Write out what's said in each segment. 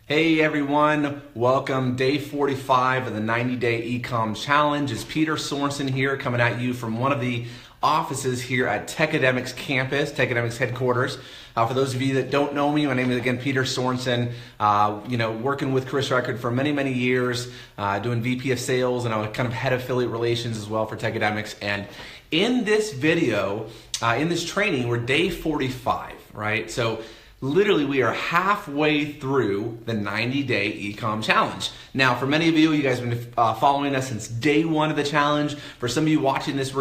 Hey everyone, welcome. Day 45 of the 90-day e-com challenge. It's Peter Sorensen here coming at you from one of the offices here at Techademics campus, Techademics headquarters. For those of you that don't know me, my name is again Peter Sorensen. Working with Chris Record for many years, doing VP of sales, and I'm kind of head of affiliate relations as well for Techademics. And in this video, in this training, we're day 45, right? So literally, we are halfway through the 90-day e-com challenge. Now, for many of you, you guys have been following us since day one of the challenge. For some of you watching this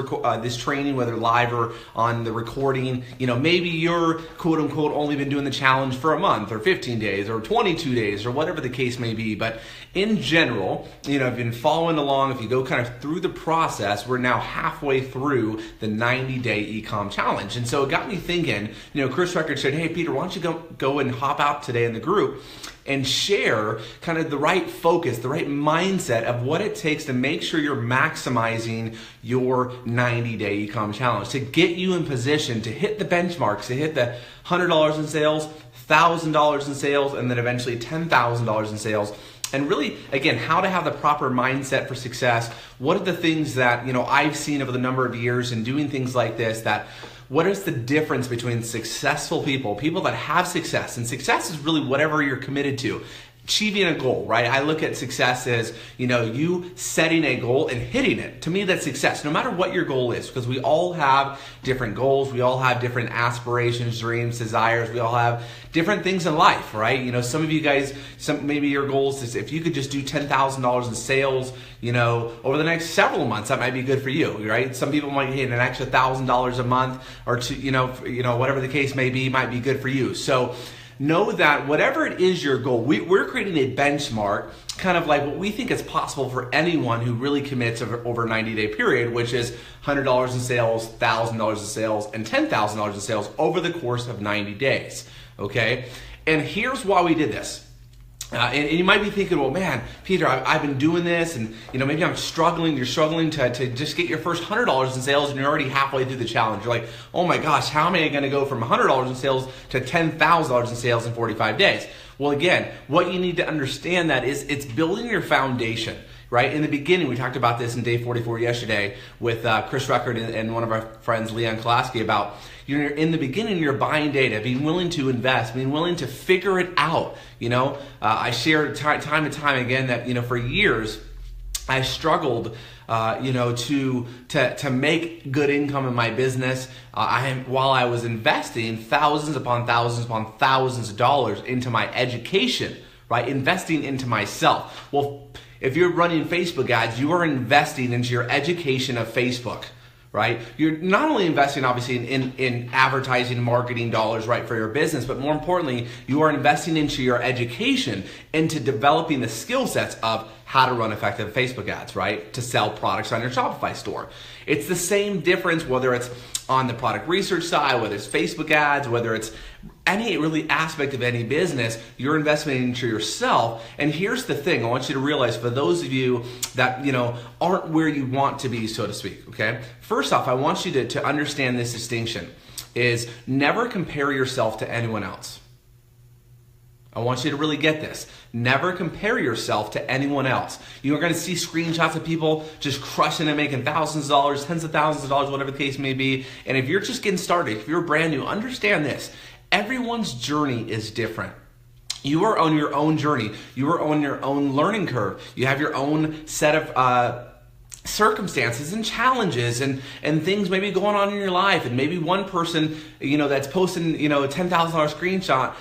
this training, whether live or on the recording, maybe you're quote unquote only been doing the challenge for a month or 15 days or 22 days or whatever the case may be. But in general, if you've been following along, if you go kind of through the process, we're now halfway through the 90-day e-com challenge. And so it got me thinking, Chris Record said, hey, Peter, why don't you go and hop out today in the group and share kind of the right focus, the right mindset of what it takes to make sure you're maximizing your 90-day e-com challenge, to get you in position to hit the benchmarks, to hit the $100 in sales, $1,000 in sales, and then eventually $10,000 in sales. And really, again, how to have the proper mindset for success. What are the things that I've seen over the number of years in doing things like this, that what is the difference between successful people that have success? And success is really whatever you're committed to. Achieving a goal, right? I look at success as, you setting a goal and hitting it. To me, that's success, no matter what your goal is, because we all have different goals. We all have different aspirations, dreams, desires. We all have different things in life, right? Some of you guys, maybe your goals is if you could just do $10,000 in sales, over the next several months, that might be good for you, right? Some people might hit an extra $1,000 a month or two, whatever the case may be, might be good for you. So know that whatever it is your goal, we're creating a benchmark, kind of like what we think is possible for anyone who really commits over a 90-day period, which is $100 in sales, $1,000 in sales, and $10,000 in sales over the course of 90 days, okay? And here's why we did this. And you might be thinking, well, man, Peter, I've been doing this, and maybe I'm struggling. You're struggling to just get your first $100 in sales, and you're already halfway through the challenge. You're like, oh my gosh, how am I going to go from $100 in sales to $10,000 in sales in 45 days? Well, again, what you need to understand that is it's building your foundation. Right? In the beginning, we talked about this in day 44 yesterday with Chris Record and one of our friends, Leon Kolaski, about in the beginning, you're buying data, being willing to invest, being willing to figure it out. I shared time and time again that, for years, I struggled, to make good income in my business. While I was investing thousands upon thousands of dollars into my education, right? Investing into myself. Well, if you're running Facebook ads, you are investing into your education of Facebook, right? You're not only investing obviously in advertising and marketing dollars, right, for your business, but more importantly, you are investing into your education, into developing the skill sets of how to run effective Facebook ads, right? To sell products on your Shopify store. It's the same difference whether it's on the product research side, whether it's Facebook ads, whether it's any really aspect of any business, you're investing into yourself. And here's the thing I want you to realize, for those of you that aren't where you want to be, so to speak, okay? First off, I want you to understand this distinction is never compare yourself to anyone else. I want you to really get this. Never compare yourself to anyone else. You're going to see screenshots of people just crushing and making thousands of dollars, tens of thousands of dollars, whatever the case may be. And if you're just getting started, if you're brand new, understand this. Everyone's journey is different. You are on your own journey. You are on your own learning curve. You have your own set of circumstances and challenges and things maybe going on in your life, and maybe one person that's posting a $10,000 screenshot,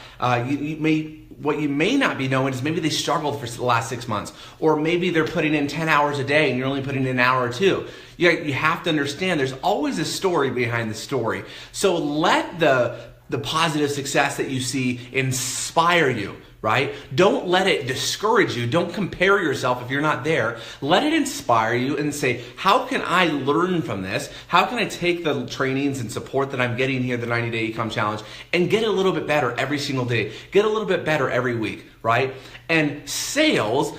what you may not be knowing is maybe they struggled for the last 6 months, or maybe they're putting in 10 hours a day and you're only putting in an hour or two. You have to understand there's always a story behind the story. So let the positive success that you see inspire you, right? Don't let it discourage you. Don't compare yourself if you're not there. Let it inspire you and say, how can I learn from this? How can I take the trainings and support that I'm getting here, the 90-day e-com challenge, and get a little bit better every single day? Get a little bit better every week, right? And sales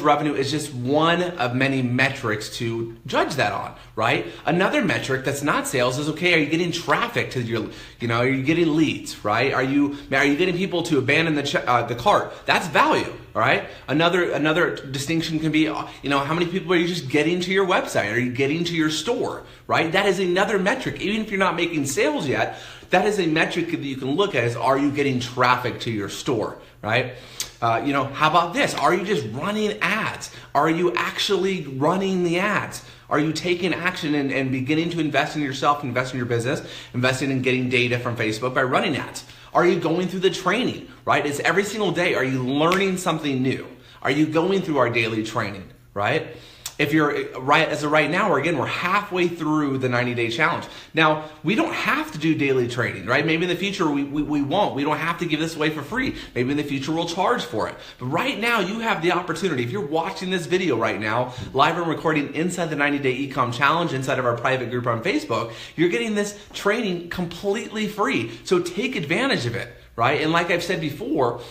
revenue is just one of many metrics to judge that on, right? Another metric that's not sales is, okay, are you getting traffic to your, are you getting leads, right? Are you getting people to abandon the cart? That's value, all right? Another distinction can be, how many people are you just getting to your website? Are you getting to your store, right? That is another metric. Even if you're not making sales yet, that is a metric that you can look at is, are you getting traffic to your store, right? How about this? Are you just running ads? Are you actually running the ads? Are you taking action and beginning to invest in yourself, invest in your business, investing in getting data from Facebook by running ads? Are you going through the training, right? It's every single day. Are you learning something new? Are you going through our daily training, right? If you're right now, we're halfway through the 90-day challenge. Now, we don't have to do daily training, right? Maybe in the future we won't. We don't have to give this away for free. Maybe in the future we'll charge for it. But right now, you have the opportunity. If you're watching this video right now, live and recording inside the 90-day Ecom Challenge, inside of our private group on Facebook, you're getting this training completely free. So take advantage of it, right? And like I've said before,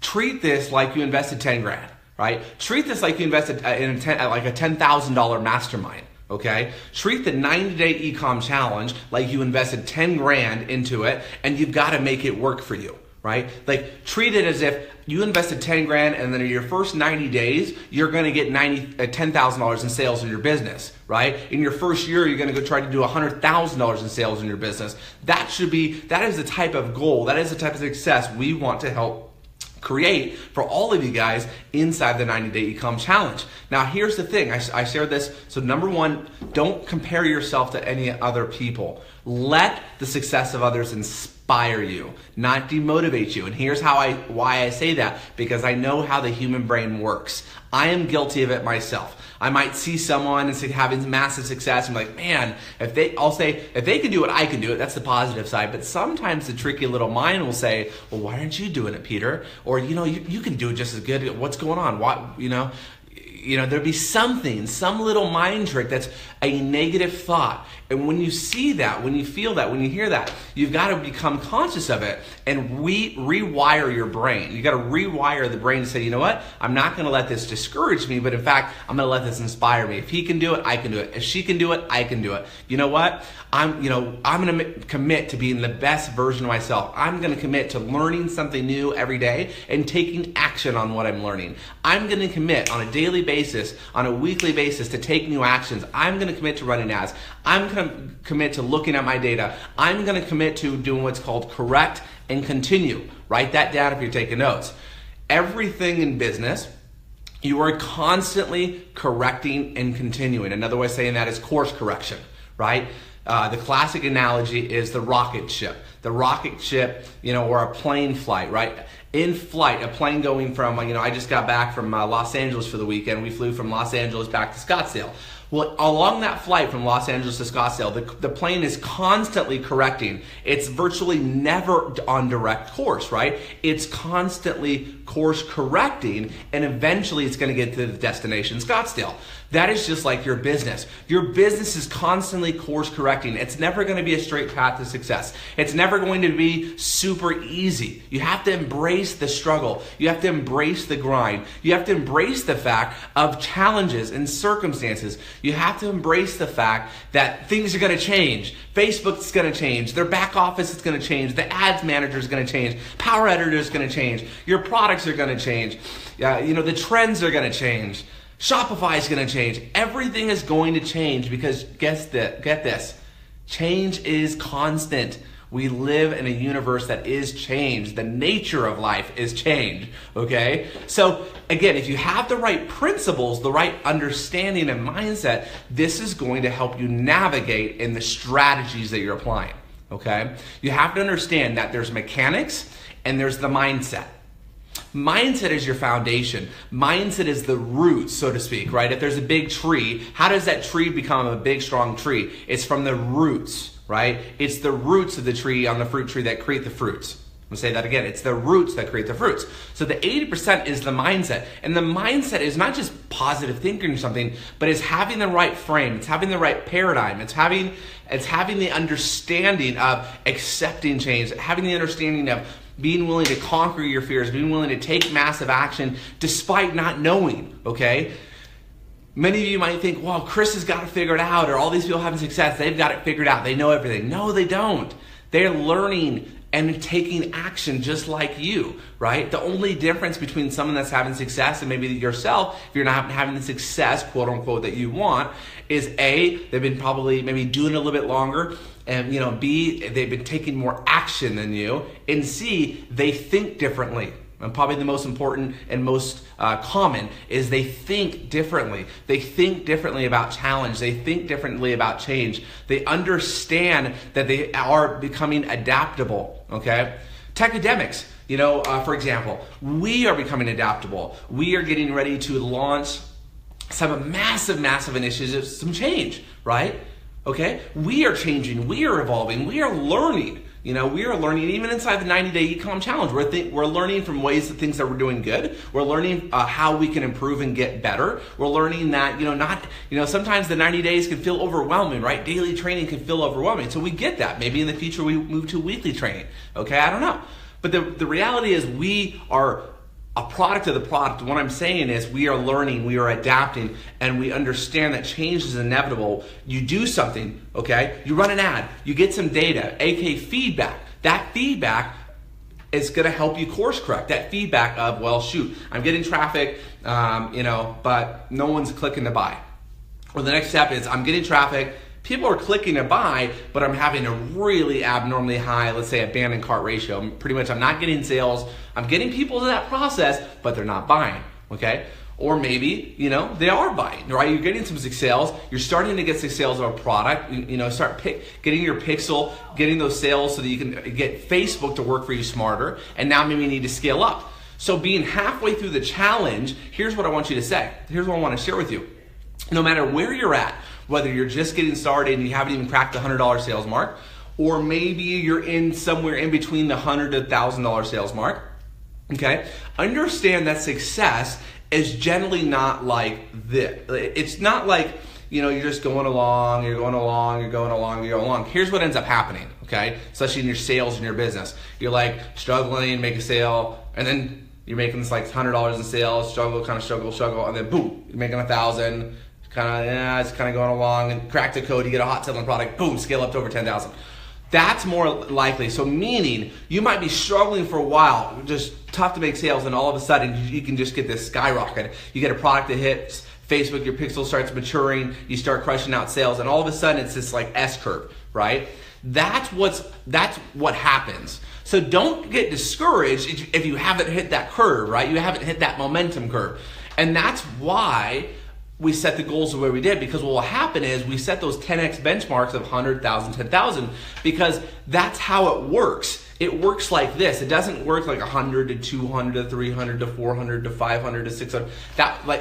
treat this like you invested 10 grand. Right? Treat this like you invested in like a $10,000 mastermind. Okay? Treat the 90-day Ecom Challenge like you invested 10 grand into it, and you've got to make it work for you. Right? Like, treat it as if you invested 10 grand, and then in your first 90 days, you're going to get $10,000 in sales in your business. Right? In your first year, you're going to go try to do $100,000 in sales in your business. That is the type of goal. That is the type of success we want to help create for all of you guys inside the 90-day Ecom Challenge. Now, here's the thing. I shared this. So number one, don't compare yourself to any other people. Let the success of others inspire you, not demotivate you. And here's why I say that, because I know how the human brain works. I am guilty of it myself. I might see someone and having massive success and be like, man, if they can do it, I can do it. That's the positive side. But sometimes the tricky little mind will say, well, why aren't you doing it, Peter? Or, you can do it just as good. What's going on? There'd be some little mind trick that's a negative thought. And when you see that, when you feel that, when you hear that, you've got to become conscious of it and rewire your brain. You got to rewire the brain to say, you know what? I'm not going to let this discourage me, but in fact, I'm going to let this inspire me. If he can do it, I can do it. If she can do it, I can do it. You know what? I'm going to commit to being the best version of myself. I'm going to commit to learning something new every day and taking action on what I'm learning. I'm going to commit on a daily basis, on a weekly basis to take new actions. I'm going to commit to running ads. I'm going to commit to looking at my data. I'm going to commit to doing what's called correct and continue. Write that down if you're taking notes. Everything in business, you are constantly correcting and continuing. Another way of saying that is course correction, right? The classic analogy is the rocket ship. The rocket ship, or a plane flight, right? In flight, a plane going from, I just got back from Los Angeles for the weekend. We flew from Los Angeles back to Scottsdale. Well, along that flight from Los Angeles to Scottsdale, the plane is constantly correcting. It's virtually never on direct course, right? It's constantly course correcting, and eventually it's going to get to the destination, Scottsdale. That is just like your business. Your business is constantly course correcting. It's never going to be a straight path to success. It's never going to be super easy. You have to embrace the struggle. You have to embrace the grind. You have to embrace the fact of challenges and circumstances. You have to embrace the fact that things are going to change. Facebook's going to change. Their back office is going to change. The ads manager is going to change. Power editor is going to change. Your products are going to change. The trends are going to change. Shopify is going to change. Everything is going to change because get this, change is constant. We live in a universe that is changed. The nature of life is change, okay? So again, if you have the right principles, the right understanding and mindset, this is going to help you navigate in the strategies that you're applying, okay? You have to understand that there's mechanics and there's the mindset. Mindset is your foundation. Mindset is the roots, so to speak, right? If there's a big tree, how does that tree become a big, strong tree? It's from the roots, right? It's the roots of the tree on the fruit tree that create the fruits. I'm going to say that again. It's the roots that create the fruits. So the 80% is the mindset. And the mindset is not just positive thinking or something, but it's having the right frame. It's having the right paradigm. It's having the understanding of accepting change, having the understanding of being willing to conquer your fears, being willing to take massive action despite not knowing, okay? Many of you might think, well, Chris has got it figured out, or all these people having success, they've got it figured out, they know everything. No, they don't. They're learning and taking action just like you, right? The only difference between someone that's having success and maybe yourself, if you're not having the success, quote unquote, that you want, is A, they've been probably maybe doing it a little bit longer, and B, they've been taking more action than you, and C, they think differently. And probably the most important and most common is they think differently. They think differently about challenge. They think differently about change. They understand that they are becoming adaptable, okay? Techademics, for example, we are becoming adaptable. We are getting ready to launch some massive initiatives, some change, right? Okay? We are changing. We are evolving. We are learning. We are learning even inside the 90-day e-com challenge. We're learning from things that we're doing good. We're learning how we can improve and get better. We're learning that, sometimes the 90 days can feel overwhelming, right? Daily training can feel overwhelming. So we get that. Maybe in the future we move to weekly training. Okay, I don't know. But the reality is we are a product of the product. What I'm saying is we are learning, we are adapting, and we understand that change is inevitable. You do something, okay? You run an ad, you get some data, aka feedback. That feedback is gonna help you course correct. That feedback of, well, shoot, I'm getting traffic, but no one's clicking to buy. Or the next step is I'm getting traffic, people are clicking to buy, but I'm having a really abnormally high, let's say, abandoned cart ratio. I'm not getting sales. I'm getting people to that process, but they're not buying, okay? Or maybe, they are buying, right? You're getting some sales. You're starting to get some sales of a product. Start getting your pixel, getting those sales so that you can get Facebook to work for you smarter. And now maybe you need to scale up. So being halfway through the challenge, here's what I want you to say. Here's what I want to share with you. No matter where you're at, whether you're just getting started and you haven't even cracked the $100 sales mark, or maybe you're in somewhere in between the $100 to $1,000 sales mark, okay? Understand that success is generally not like this. It's not like, you're just going along. Here's what ends up happening, okay? Especially in your sales and your business. You're like struggling, make a sale, and then you're making this like $100 in sales, struggle, and then boom, you're making 1,000. It's kind of going along, and crack the code, you get a hot selling product, boom, scale up to over 10,000. That's more likely. So meaning you might be struggling for a while, just tough to make sales, and all of a sudden you can just get this skyrocket. You get a product that hits Facebook, your pixel starts maturing, you start crushing out sales, and all of a sudden it's this like S curve, right? That's what happens. So don't get discouraged if you haven't hit that curve, right? You haven't hit that momentum curve. And that's why we set the goals the way we did, because what will happen is we set those 10x benchmarks of 100,000, 10,000, because that's how it works. It works like this. It doesn't work like 100 to 200 to 300 to 400 to 500 to 600.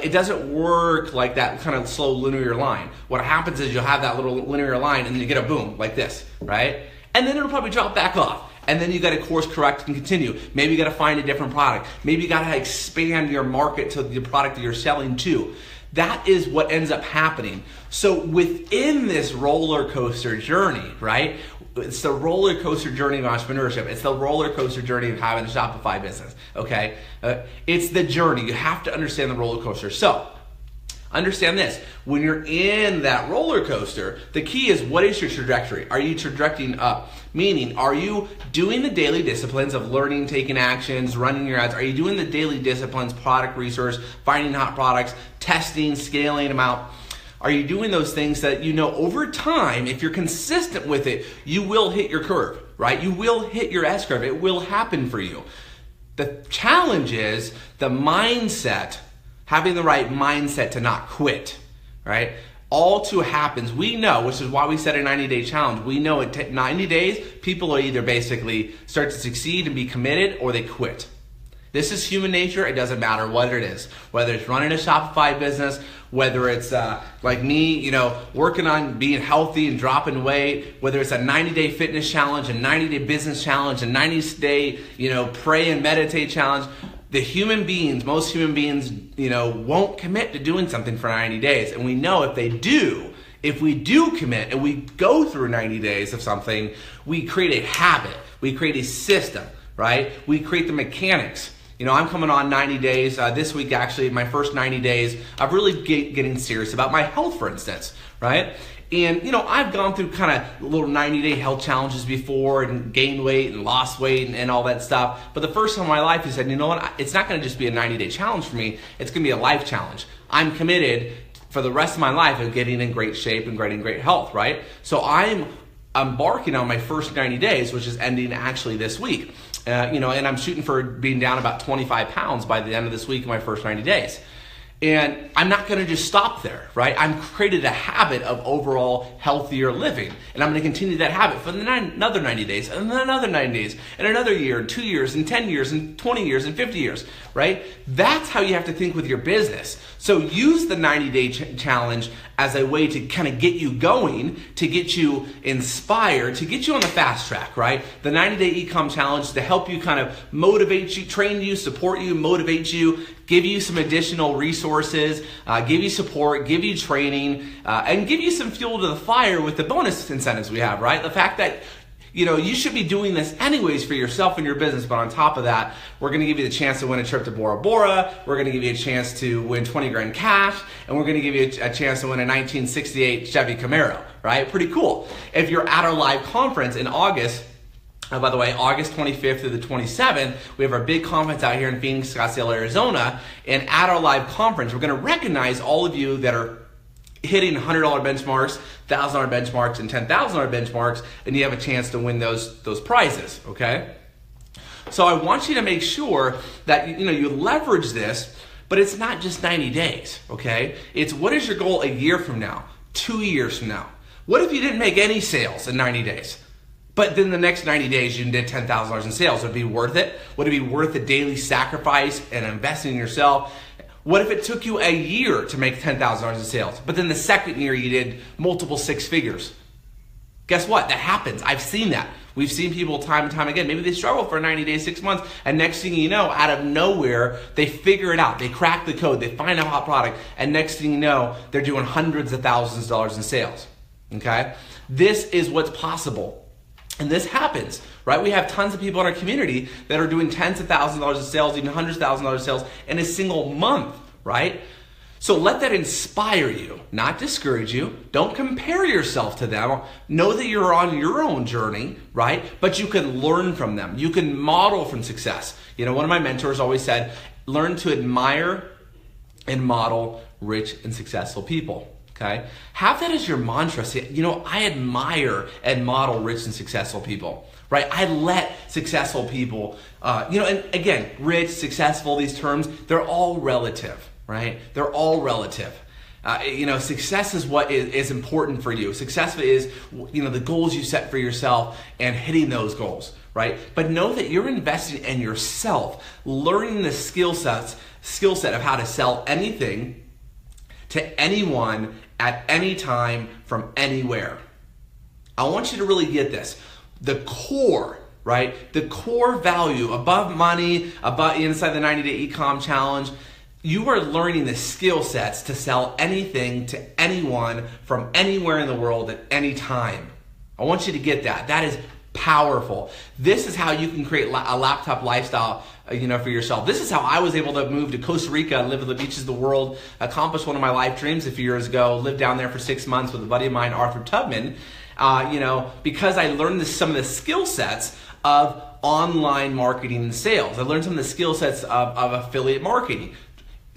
It doesn't work like that kind of slow linear line. What happens is you'll have that little linear line and then you get a boom like this, right? And then it'll probably drop back off. And then you got to course correct and continue. Maybe you got to find a different product. Maybe you got to expand your market to the product that you're selling to. That is what ends up happening. So within this roller coaster journey, right? It's the roller coaster journey of entrepreneurship. It's the roller coaster journey of having a Shopify business, okay? It's the journey. You have to understand the roller coaster. So understand this. When you're in that roller coaster, the key is, what is your trajectory? Are you trajecting up? Meaning, are you doing the daily disciplines of learning, taking actions, running your ads? Are you doing the daily disciplines, product research, finding hot products, testing, scaling them out? Are you doing those things that over time, if you're consistent with it, you will hit your curve, right? You will hit your S curve. It will happen for you. The challenge is the mindset, having the right mindset to not quit, right? All too happens, we know, which is why we set a 90-day challenge. We know in 90 days, people will either basically start to succeed and be committed, or they quit. This is human nature. It doesn't matter what it is. Whether it's running a Shopify business, whether it's like me, working on being healthy and dropping weight, whether it's a 90-day fitness challenge, a 90-day business challenge, a 90-day, pray and meditate challenge. Most human beings, won't commit to doing something for 90 days. And we know if we do commit and we go through 90 days of something, we create a habit, we create a system, right? We create the mechanics. I'm coming on 90 days. This week, actually, my first 90 days, I'm really getting serious about my health, for instance, right? And, I've gone through kind of little 90-day health challenges before and gained weight and lost weight and all that stuff. But the first time in my life, I said, you know what? It's not going to just be a 90-day challenge for me. It's going to be a life challenge. I'm committed for the rest of my life of getting in great shape and getting great health, right? So I'm embarking on my first 90 days, which is ending actually this week. And I'm shooting for being down about 25 pounds by the end of this week in my first 90 days. And I'm not going to just stop there, right? I've created a habit of overall healthier living. And I'm going to continue that habit for another 90 days, and then another 90 days, and another year, and 2 years, and 10 years, and 20 years, and 50 years, right? That's how you have to think with your business. So use the 90-day challenge as a way to kind of get you going, to get you inspired, to get you on the fast track, right? The 90-day e-com challenge to help you kind of motivate you, train you, support you, motivate you, give you some additional resources, give you support, give you training, and give you some fuel to the fire with the bonus incentives we have, right? The fact that you should be doing this anyways for yourself and your business, but on top of that, we're going to give you the chance to win a trip to Bora Bora, we're going to give you a chance to win 20 grand cash, and we're going to give you a chance to win a 1968 Chevy Camaro, right? Pretty cool. If you're at our live conference in August, by the way, August 25th through the 27th, we have our big conference out here in Phoenix, Scottsdale, Arizona, and at our live conference, we're going to recognize all of you that are hitting $100 benchmarks, $1,000 benchmarks, and $10,000 benchmarks, and you have a chance to win those prizes, okay? So I want you to make sure that you leverage this, but it's not just 90 days, okay? It's what is your goal a year from now, 2 years from now? What if you didn't make any sales in 90 days? But then the next 90 days you did $10,000 in sales. Would it be worth it? Would it be worth the daily sacrifice and investing in yourself? What if it took you a year to make $10,000 in sales, but then the second year you did multiple six figures? Guess what? That happens. I've seen that. We've seen people time and time again. Maybe they struggle for 90 days, 6 months, and next thing you know, out of nowhere, they figure it out. They crack the code. They find a hot product, and next thing you know, they're doing hundreds of thousands of dollars in sales. Okay? This is what's possible. And this happens, right? We have tons of people in our community that are doing tens of thousands of dollars in sales, even hundreds of thousands of dollars in sales in a single month, right? So let that inspire you, not discourage you. Don't compare yourself to them. Know that you're on your own journey, right? But you can learn from them. You can model from success. One of my mentors always said, learn to admire and model rich and successful people. Okay? Have that as your mantra. Say, I admire and model rich and successful people, right? I let successful people, and again, rich, successful, these terms, they're all relative, right? They're all relative. Success is what is important for you. Success is, the goals you set for yourself and hitting those goals, right? But know that you're investing in yourself, learning the skill set of how to sell anything to anyone at any time from anywhere. I want you to really get this. The core, right? The core value above money, inside the 90-day e-com challenge, you are learning the skill sets to sell anything to anyone from anywhere in the world at any time. I want you to get that. That is powerful. This is how you can create a laptop lifestyle, for yourself. This is how I was able to move to Costa Rica and live at the beaches of the world, accomplish one of my life dreams a few years ago, lived down there for 6 months with a buddy of mine, Arthur Tubman, because I learned some of the skill sets of online marketing and sales. I learned some of the skill sets of affiliate marketing.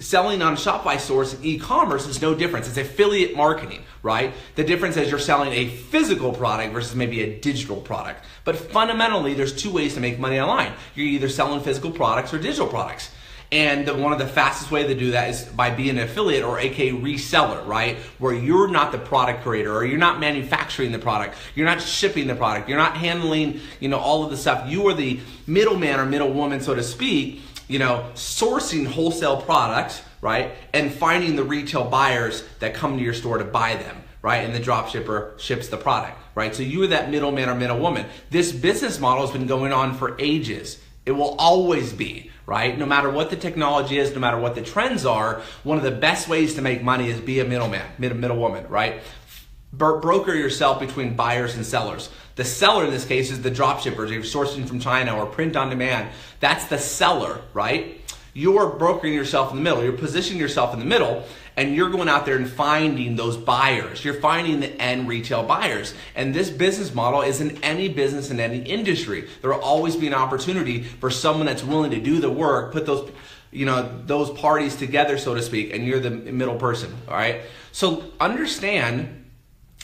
Selling on Shopify stores and e-commerce is no difference. It's affiliate marketing, right? The difference is you're selling a physical product versus maybe a digital product. But fundamentally, there's two ways to make money online. You're either selling physical products or digital products. And one of the fastest ways to do that is by being an affiliate or aka reseller, right? Where you're not the product creator or you're not manufacturing the product. You're not shipping the product. You're not handling, all of the stuff. You are the middleman or middlewoman, so to speak, sourcing wholesale products, right? And finding the retail buyers that come to your store to buy them, right? And the drop shipper ships the product, right? So you are that middleman or middlewoman. This business model has been going on for ages. It will always be, right? No matter what the technology is, no matter what the trends are, one of the best ways to make money is be a middleman, middlewoman, right? Broker yourself between buyers and sellers. The seller in this case is the drop shippers. If you're sourcing from China or print on demand, that's the seller, right? You're brokering yourself in the middle. You're positioning yourself in the middle, and you're going out there and finding those buyers. You're finding the end retail buyers. And this business model is in any business, in any industry. There will always be an opportunity for someone that's willing to do the work, put those, those parties together, so to speak, and you're the middle person, all right? So understand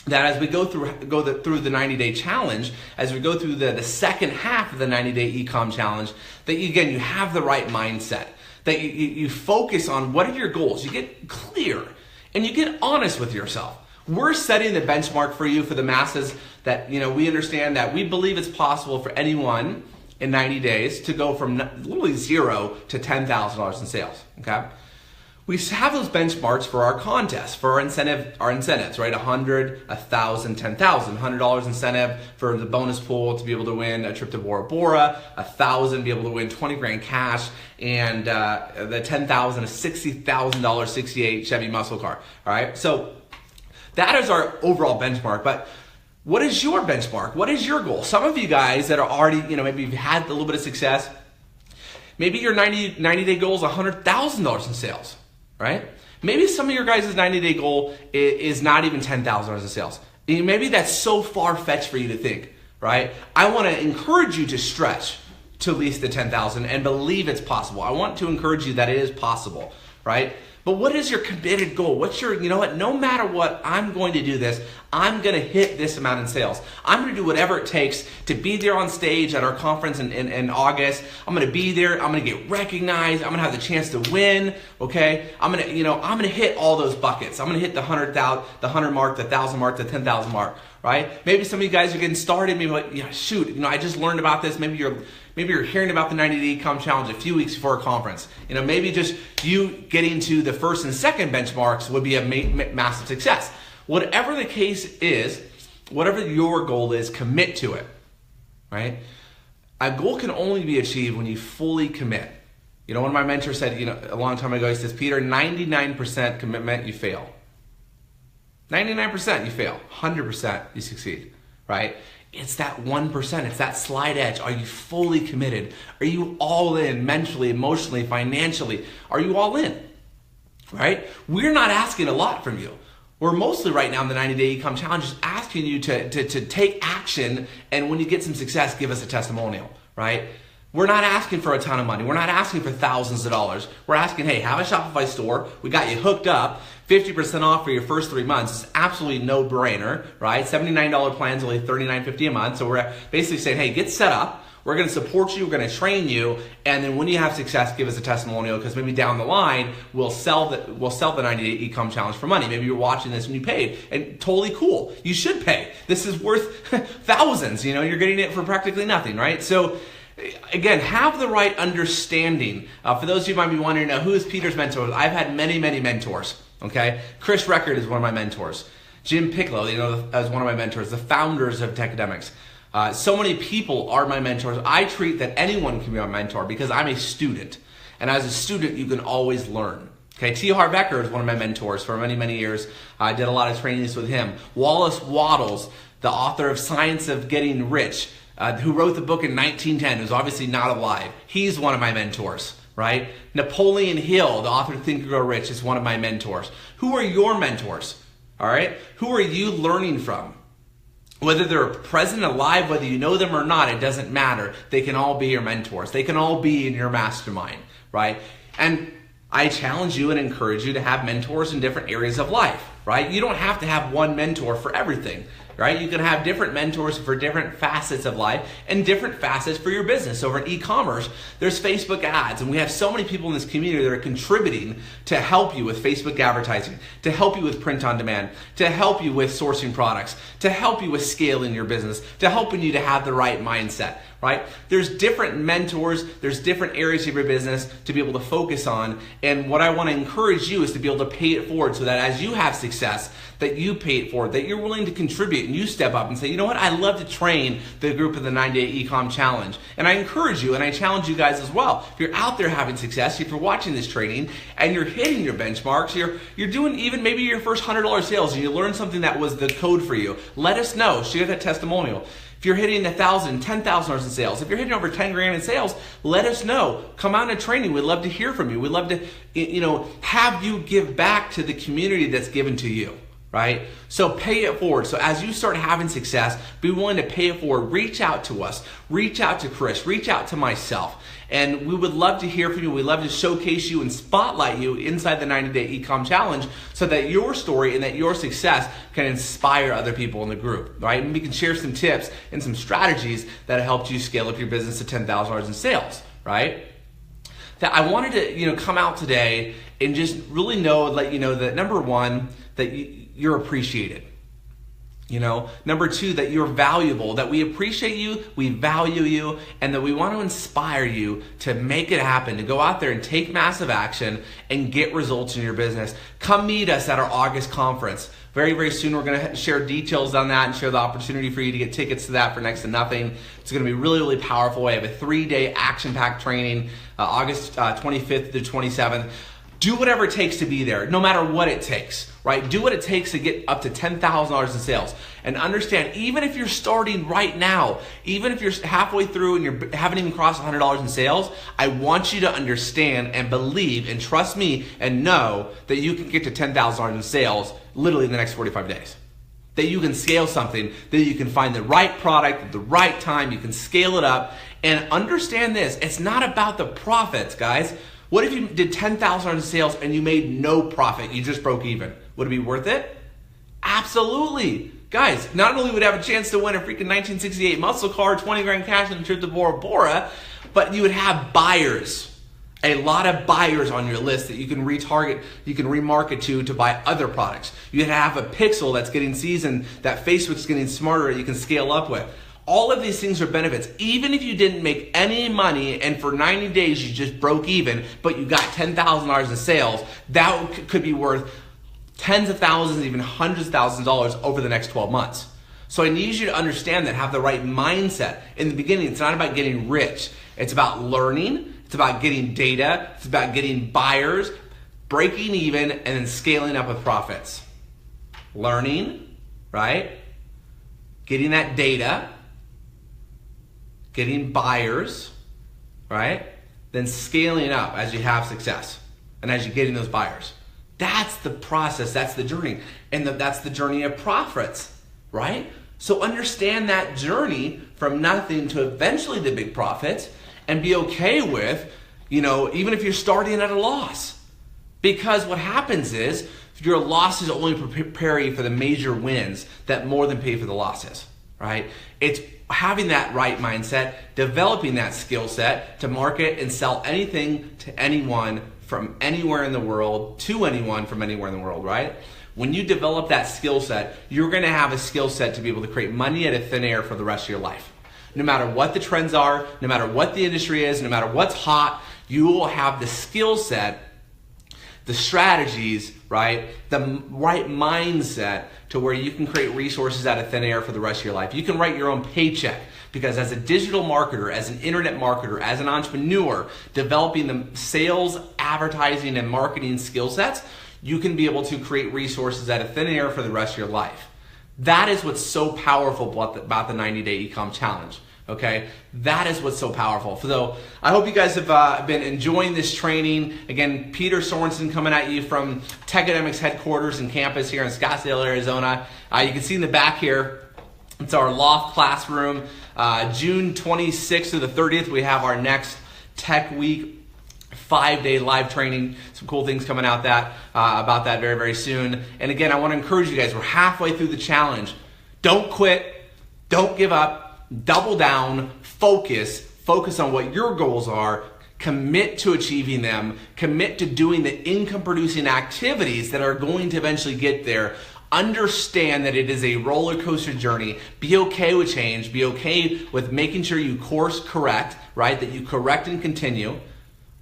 that as we go through the 90-day challenge, as we go through the second half of the 90-day e-com challenge, that you have the right mindset, that you focus on what are your goals, you get clear, and you get honest with yourself. We're setting the benchmark for you, for the masses, that we understand that we believe it's possible for anyone in 90 days to go from literally $0 to $10,000 in sales, okay? We have those benchmarks for our contests, for our incentives, right? 100, 1,000, 10,000. $100 incentive for the bonus pool to be able to win a trip to Bora Bora, 1,000 be able to win 20 grand cash, and the 10,000 a $60,000 68 Chevy muscle car. All right, so that is our overall benchmark. But what is your benchmark? What is your goal? Some of you guys that are already, maybe you've had a little bit of success. Maybe your 90-day goal is $100,000 in sales. Right? Maybe some of your guys' 90-day goal is not even $10,000 in sales. Maybe that's so far-fetched for you to think, right? I want to encourage you to stretch to at least the $10,000 and believe it's possible. I want to encourage you that it is possible, right? But what is your committed goal? What's your, no matter what, I'm going to do this. I'm going to hit this amount in sales. I'm going to do whatever it takes to be there on stage at our conference in August. I'm going to be there. I'm going to get recognized. I'm going to have the chance to win. Okay. I'm going to hit all those buckets. I'm going to hit the 100 mark, the 1,000 mark, the 10,000 mark, right? Maybe some of you guys are getting started. Maybe like, shoot, I just learned about this. Maybe you're hearing about the 90-day e-com challenge a few weeks before a conference. Maybe just you getting to the first and second benchmarks would be a massive success. Whatever the case is, whatever your goal is, commit to it, right? A goal can only be achieved when you fully commit. One of my mentors said, a long time ago, he says, Peter, 99% commitment, you fail. 99% you fail. 100% you succeed, right? It's that 1%. It's that slight edge. Are you fully committed? Are you all in mentally, emotionally, financially? Are you all in? Right? We're not asking a lot from you. We're mostly right now in the 90-day e-com challenge just asking you to take action, and when you get some success, give us a testimonial, right? We're not asking for a ton of money. We're not asking for thousands of dollars. We're asking, hey, have a Shopify store. We got you hooked up. 50% off for your first 3 months. It's absolutely no-brainer, right? $79 plans, only $39.50 a month. So we're basically saying, hey, get set up. We're going to support you. We're going to train you. And then when you have success, give us a testimonial, because maybe down the line, we'll sell the 90-day e-com challenge for money. Maybe you're watching this and you paid, and totally cool. You should pay. This is worth thousands. You're getting it for practically nothing, right? So again, have the right understanding. For those of you who might be wondering, who is Peter's mentor? I've had many, many mentors. Okay, Chris Record is one of my mentors. Jim Piccolo, is one of my mentors. The founders of Techademics. So many people are my mentors. I treat that anyone can be my mentor because I'm a student, and as a student, you can always learn. Okay, T. Harv Eker is one of my mentors for many, many years. I did a lot of trainings with him. Wallace Wattles, the author of Science of Getting Rich, who wrote the book in 1910, who's obviously not alive. He's one of my mentors, right? Napoleon Hill, the author of Think and Grow Rich, is one of my mentors. Who are your mentors, all right? Who are you learning from? Whether they're present, alive, whether you know them or not, it doesn't matter. They can all be your mentors. They can all be in your mastermind, right? And I challenge you and encourage you to have mentors in different areas of life, right? You don't have to have one mentor for everything, right? You can have different mentors for different facets of life and different facets for your business. Over in e-commerce, there's Facebook ads, and we have so many people in this community that are contributing to help you with Facebook advertising, to help you with print on demand, to help you with sourcing products, to help you with scaling your business, to helping you to have the right mindset, right? There's different mentors, there's different areas of your business to be able to focus on, and what I want to encourage you is to be able to pay it forward so that as you have success, that you pay it forward, that you're willing to contribute and you step up and say, you know what, I love to train the group of the 90-day e-com challenge. And I encourage you and I challenge you guys as well. If you're out there having success, if you're watching this training and you're hitting your benchmarks, you're doing even maybe your first $100 sales and you learned something that was the code for you, let us know. Share that testimonial. If you're hitting $1,000, $10,000 in sales, if you're hitting over 10 grand in sales, let us know. Come out in training. We'd love to hear from you. We'd love to, have you give back to the community that's given to you, right? So pay it forward. So as you start having success, be willing to pay it forward. Reach out to us. Reach out to Chris. Reach out to myself. And we would love to hear from you. We'd love to showcase you and spotlight you inside the 90-Day E-Com Challenge so that your story and that your success can inspire other people in the group, right? And we can share some tips and some strategies that helped you scale up your business to $10,000 in sales, right? That I wanted to, come out today and just really let you know that number one, that you're appreciated. Number two, that you're valuable, that we appreciate you, we value you, and that we want to inspire you to make it happen, to go out there and take massive action and get results in your business. Come meet us at our August conference. Very, very soon we're going to share details on that and share the opportunity for you to get tickets to that for next to nothing. It's going to be really, really powerful. We have a 3-day action-packed training, August 25th to 27th. Do whatever it takes to be there, no matter what it takes, right? Do what it takes to get up to $10,000 in sales. And understand, even if you're starting right now, even if you're halfway through and you haven't even crossed $100 in sales, I want you to understand and believe and trust me and know that you can get to $10,000 in sales literally in the next 45 days. That you can scale something, that you can find the right product at the right time, you can scale it up. And understand this, it's not about the profits, guys. What if you did $10,000 in sales and you made no profit? You just broke even. Would it be worth it? Absolutely. Guys, not only would you have a chance to win a freaking 1968 muscle car, 20 grand cash, and a trip to Bora Bora, but you would have buyers. A lot of buyers on your list that you can retarget, you can remarket to buy other products. You have a pixel that's getting seasoned, that Facebook's getting smarter, you can scale up with. All of these things are benefits. Even if you didn't make any money and for 90 days you just broke even, but you got $10,000 in sales, that could be worth tens of thousands, even hundreds of thousands of dollars over the next 12 months. So I need you to understand that, have the right mindset. In the beginning, it's not about getting rich. It's about learning. It's about getting data. It's about getting buyers, breaking even, and then scaling up with profits. Learning, right? Getting that data. Getting buyers, right? Then scaling up as you have success and as you're getting those buyers. That's the process, that's the journey. And that's the journey of profits, right? So understand that journey from nothing to eventually the big profits, and be okay with, even if you're starting at a loss. Because what happens is, your losses only prepare you for the major wins that more than pay for the losses, right? It's having that right mindset, developing that skill set to market and sell anything to anyone from anywhere in the world to anyone from anywhere in the world, right? When you develop that skill set, you're going to have a skill set to be able to create money out of thin air for the rest of your life. No matter what the trends are, no matter what the industry is, no matter what's hot, you will have the skill set, the strategies, right? The right mindset to where you can create resources out of thin air for the rest of your life. You can write your own paycheck, because as a digital marketer, as an internet marketer, as an entrepreneur, developing the sales, advertising, and marketing skill sets, you can be able to create resources out of thin air for the rest of your life. That is what's so powerful about the 90-Day E-Com Challenge. Okay, that is what's so powerful. So I hope you guys have been enjoying this training. Again, Peter Sorensen coming at you from Techademics headquarters and campus here in Scottsdale, Arizona. You can see in the back here, it's our loft classroom. June 26th through the 30th, we have our next Tech Week 5-day live training. Some cool things coming out about that very, very soon. And again, I want to encourage you guys, we're halfway through the challenge. Don't quit. Don't give up. Double down, focus on what your goals are, commit to achieving them, commit to doing the income producing activities that are going to eventually get there. Understand that it is a roller coaster journey. Be okay with change. Be okay with making sure you course correct, right? That you correct and continue.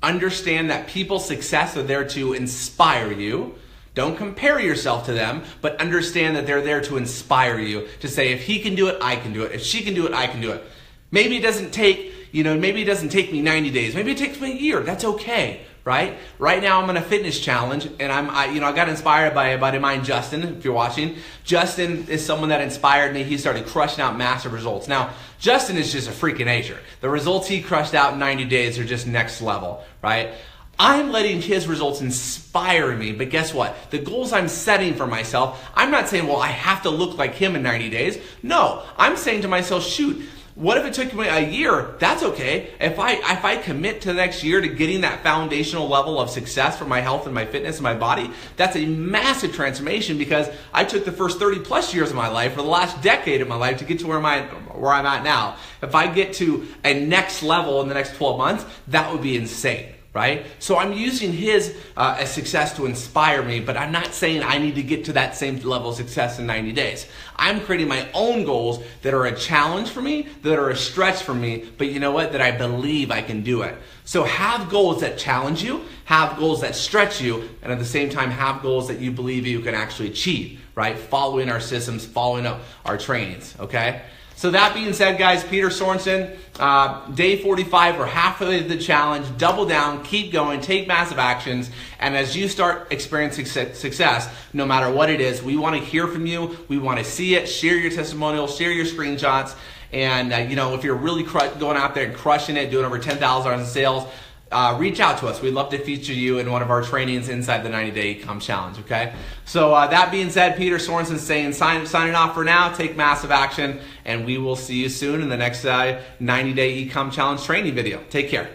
Understand that people's success are there to inspire you. Don't compare yourself to them, but understand that they're there to inspire you, to say, if he can do it, I can do it. If she can do it, I can do it. Maybe it doesn't take, maybe it doesn't take me 90 days. Maybe it takes me a year. That's okay. Right now I'm on a fitness challenge, and I got inspired by a buddy of mine, Justin. If you're watching, Justin is someone that inspired me. He started crushing out massive results. Now, Justin is just a freak of nature. The results he crushed out in 90 days are just next level, right? I'm letting his results inspire me, but guess what? The goals I'm setting for myself, I'm not saying, well, I have to look like him in 90 days. No, I'm saying to myself, shoot, what if it took me a year? That's okay. If I commit to the next year to getting that foundational level of success for my health and my fitness and my body, that's a massive transformation, because I took the first 30 plus years of my life, or the last decade of my life, to get to where I'm at now. If I get to a next level in the next 12 months, that would be insane. Right? So I'm using his success to inspire me, but I'm not saying I need to get to that same level of success in 90 days. I'm creating my own goals that are a challenge for me, that are a stretch for me, but you know what? That I believe I can do it. So have goals that challenge you, have goals that stretch you, and at the same time have goals that you believe you can actually achieve, right? Following our systems, following up our trainings, okay? So that being said, guys, Peter Sorensen, day 45, we're halfway to the challenge. Double down, keep going, take massive actions, and as you start experiencing success, no matter what it is, we want to hear from you. We want to see it. Share your testimonials, share your screenshots, and if you're really going out there and crushing it, doing over $10,000 in sales, reach out to us. We'd love to feature you in one of our trainings inside the 90-Day E-Com Challenge, okay? So that being said, Peter Sorensen saying signing off for now. Take massive action, and we will see you soon in the next 90-Day E-Com Challenge training video. Take care.